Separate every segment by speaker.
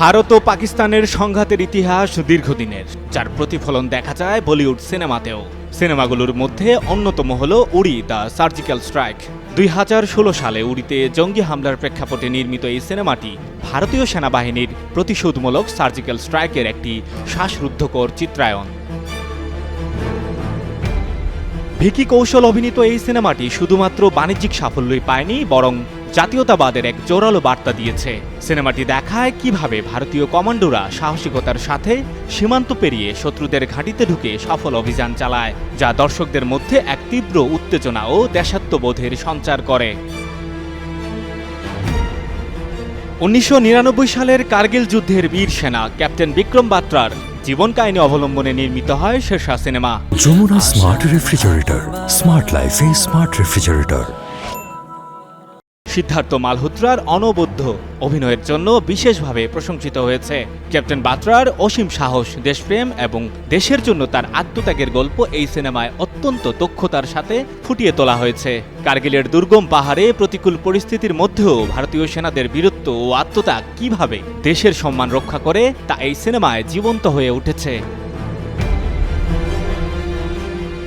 Speaker 1: ভারত ও পাকিস্তানের সংঘাতের ইতিহাস দীর্ঘদিনের, যার প্রতিফলন দেখা যায় বলিউড সিনেমাতেও। সিনেমাগুলোর মধ্যে অন্যতম হল উড়ি দ্য সার্জিক্যাল স্ট্রাইক। 2016 সালে উড়িতে জঙ্গি হামলার প্রেক্ষাপটে নির্মিত এই সিনেমাটি ভারতীয় সেনাবাহিনীর প্রতিশোধমূলক সার্জিক্যাল স্ট্রাইকের একটি শ্বাসরুদ্ধকর চিত্রায়ন। ভিকি কৌশল অভিনীত এই সিনেমাটি শুধুমাত্র বাণিজ্যিক সাফল্যই পায়নি, বরং জাতীয়তাবাদের এক জোরালো বার্তা দিয়েছে। সিনেমাটি দেখায় কিভাবে ভারতীয় কমান্ডোরা সাহসিকতার সাথে সীমান্ত পেরিয়ে শত্রুদের ঘাঁটিতে ঢুকে সফল অভিযান চালায়, যা দর্শকদের মধ্যে এক তীব্র উত্তেজনা ও দেশাত্মবোধের সঞ্চার করে। 1999 সালের কার্গিল যুদ্ধের বীর সেনা ক্যাপ্টেন বিক্রম বাত্রার জীবন কাহিনী অবলম্বনে নির্মিত হয় Shershaah cinema.
Speaker 2: Jamuna smart refrigerator, smart লাইফে স্মার্ট রেফ্রিজারেটর।
Speaker 1: সিদ্ধার্থ মালহোত্রার অনবদ্য অভিনয়ের জন্য বিশেষভাবে প্রশংসিত হয়েছে। ক্যাপ্টেন বাত্রার অসীম সাহস, দেশপ্রেম এবং দেশের জন্য তার আত্মত্যাগের গল্প এই সিনেমায় অত্যন্ত দক্ষতার সাথে ফুটিয়ে তোলা হয়েছে। কার্গিলের দুর্গম পাহাড়ে প্রতিকূল পরিস্থিতির মধ্যেও ভারতীয় সেনাদের বীরত্ব ও আত্মত্যাগ কিভাবে দেশের সম্মান রক্ষা করে তা এই সিনেমায় জীবন্ত হয়ে উঠেছে।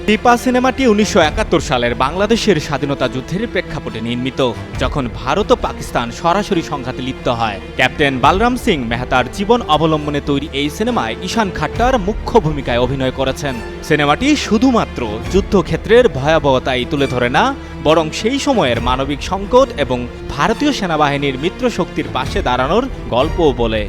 Speaker 1: পিপা সিনেমাটি 1971 সালের বাংলাদেশের স্বাধীনতা যুদ্ধের প্রেক্ষাপটে নির্মিত, যখন ভারত ও পাকিস্তান সরাসরি সংঘাতে লিপ্ত হয়। ক্যাপ্টেন বলরাম সিং মেহতার জীবন অবলম্বনে তৈরি এই সিনেমায় ঈশান খাট্টার মুখ্য ভূমিকায় অভিনয় করেছেন। সিনেমাটি শুধুমাত্র যুদ্ধক্ষেত্রের ভয়াবহতাই তুলে ধরে না, বরং সেই সময়ের মানবিক সংকট এবং ভারতীয় সেনাবাহিনীর মিত্রশক্তির পাশে দাঁড়ানোর গল্পও বলে।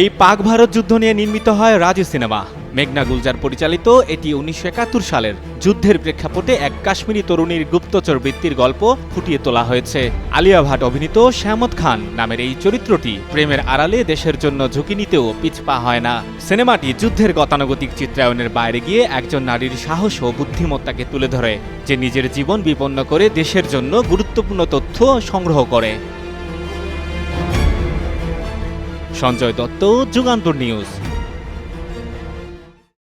Speaker 1: এই পাক ভারত যুদ্ধ নিয়ে নির্মিত হয় রাজি সিনেমা। মেঘনা গুলজার পরিচালিত এটি 1971 সালের যুদ্ধের প্রেক্ষাপটে এক কাশ্মীরি তরুণীর গুপ্তচর বৃত্তির গল্প ফুটিয়ে তোলা হয়েছে। আলিয়া ভাট অভিনীত শ্যামত খান নামের এই চরিত্রটি প্রেমের আড়ালে দেশের জন্য ঝুঁকি নিতেও পিছপা হয় না। সিনেমাটি যুদ্ধের গতানুগতিক চিত্রায়নের বাইরে গিয়ে একজন নারীর সাহস ও বুদ্ধিমত্তাকে তুলে ধরে, যে নিজের জীবন বিপন্ন করে দেশের জন্য গুরুত্বপূর্ণ তথ্য সংগ্রহ করে। সঞ্জয় দত্ত, যুগান্তর নিউজ।